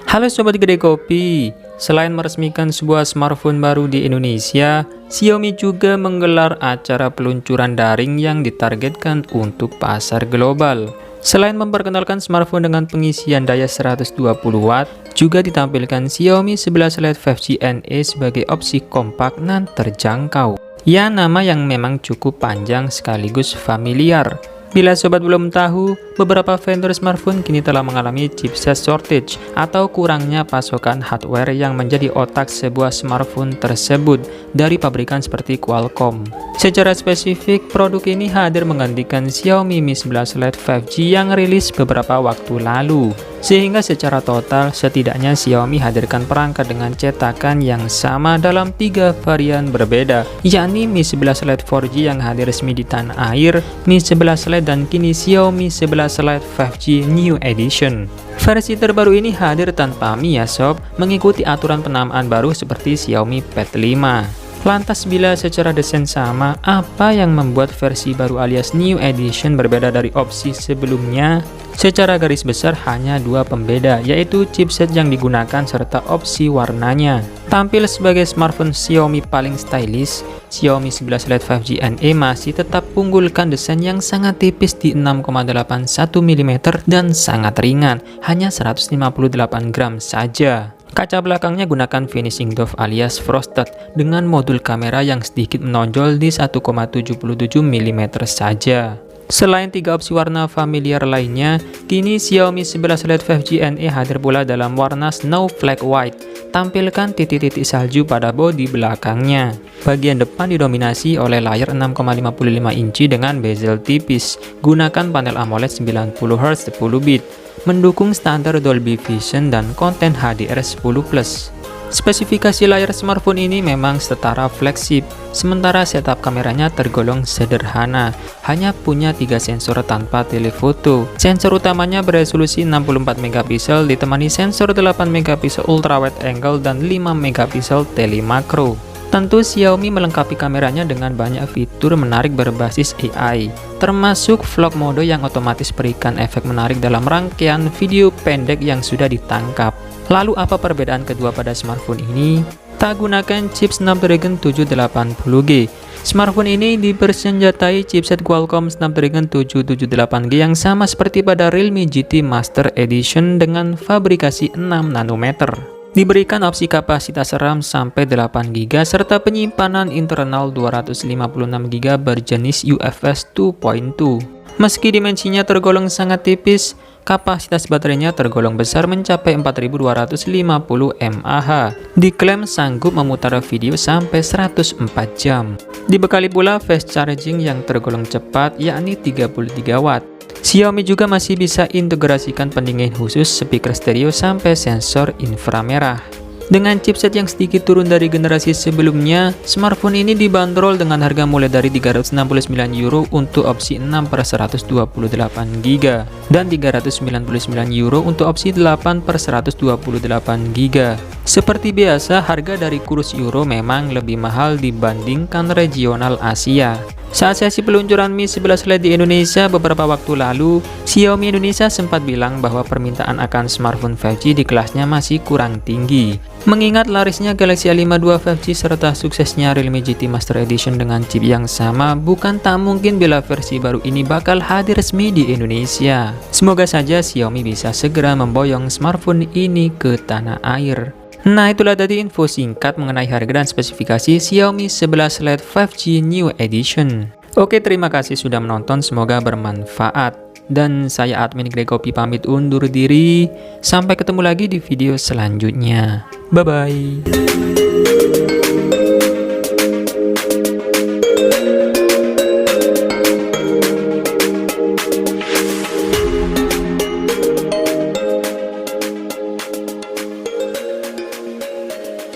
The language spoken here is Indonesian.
Halo Sobat Gede Kopi, selain meresmikan sebuah smartphone baru di Indonesia, Xiaomi juga menggelar acara peluncuran daring yang ditargetkan untuk pasar global. Selain memperkenalkan smartphone dengan pengisian daya 120 Watt, juga ditampilkan Xiaomi 11 Lite 5G NE sebagai opsi kompak dan terjangkau. Ya, nama yang memang cukup panjang sekaligus familiar. Bila sobat belum tahu, beberapa vendor smartphone kini telah mengalami chipset shortage atau kurangnya pasokan hardware yang menjadi otak sebuah smartphone tersebut dari pabrikan seperti Qualcomm. Secara spesifik, produk ini hadir menggantikan Xiaomi Mi 11 Lite 5G yang rilis beberapa waktu lalu. Sehingga secara total, setidaknya Xiaomi hadirkan perangkat dengan cetakan yang sama dalam 3 varian berbeda, yakni Mi 11 Lite 4G yang hadir resmi di tanah air, Mi 11 Lite dan kini Xiaomi 11 Lite 5G New Edition. Versi terbaru ini hadir tanpa Mi ya sob, mengikuti aturan penamaan baru seperti Xiaomi Pad 5. Lantas bila secara desain sama, apa yang membuat versi baru alias New Edition berbeda dari opsi sebelumnya? Secara garis besar hanya 2 pembeda, yaitu chipset yang digunakan serta opsi warnanya. Tampil sebagai smartphone Xiaomi paling stylish, Xiaomi 11 Lite 5G NE masih tetap unggulkan desain yang sangat tipis di 6,81 mm dan sangat ringan, hanya 158 gram saja. Kaca belakangnya gunakan finishing doff alias frosted dengan modul kamera yang sedikit menonjol di 1,77 mm saja. Selain 3 opsi warna familiar lainnya, kini Xiaomi 11 Lite 5G NE hadir pula dalam warna Snowflake White. Tampilkan titik-titik salju pada bodi belakangnya. Bagian depan didominasi oleh layar 6,55 inci dengan bezel tipis. Gunakan panel AMOLED 90Hz 10 bit. Mendukung standar Dolby Vision dan konten HDR10+. Spesifikasi layar smartphone ini memang setara flagship, sementara setup kameranya tergolong sederhana, hanya punya 3 sensor tanpa telefoto. Sensor utamanya beresolusi 64 megapiksel ditemani sensor 8 megapiksel ultra wide angle dan 5 megapiksel telemakro. Tentu Xiaomi melengkapi kameranya dengan banyak fitur menarik berbasis AI, termasuk vlog mode yang otomatis berikan efek menarik dalam rangkaian video pendek yang sudah ditangkap. Lalu apa perbedaan kedua pada smartphone ini? Tak gunakan chip Snapdragon 780G. Smartphone ini dipersenjatai chipset Qualcomm Snapdragon 778G yang sama seperti pada Realme GT Master Edition dengan fabrikasi 6 nanometer. Diberikan opsi kapasitas RAM sampai 8GB serta penyimpanan internal 256GB berjenis UFS 2.2. Meski dimensinya tergolong sangat tipis, kapasitas baterainya tergolong besar mencapai 4250 mAh. Diklaim sanggup memutar video sampai 104 jam. Dibekali pula fast charging yang tergolong cepat yakni 33 Watt. Xiaomi juga masih bisa integrasikan pendingin khusus, speaker stereo sampai sensor inframerah. Dengan chipset yang sedikit turun dari generasi sebelumnya, smartphone ini dibanderol dengan harga mulai dari €369 untuk opsi 6/128GB dan €399 untuk opsi 8/128GB. Seperti biasa, harga dari kurs euro memang lebih mahal dibandingkan regional Asia. Saat sesi peluncuran Mi 11 Lite di Indonesia beberapa waktu lalu, Xiaomi Indonesia sempat bilang bahwa permintaan akan smartphone 5G di kelasnya masih kurang tinggi. Mengingat larisnya Galaxy A52 5G serta suksesnya Realme GT Master Edition dengan chip yang sama, bukan tak mungkin bila versi baru ini bakal hadir resmi di Indonesia. Semoga saja Xiaomi bisa segera memboyong smartphone ini ke tanah air. Nah, itulah tadi info singkat mengenai harga dan spesifikasi Xiaomi 11 Lite 5G New Edition. Oke, terima kasih sudah menonton, semoga bermanfaat. Dan saya admin Gede Kopi pamit undur diri. Sampai ketemu lagi di video selanjutnya. Bye-bye.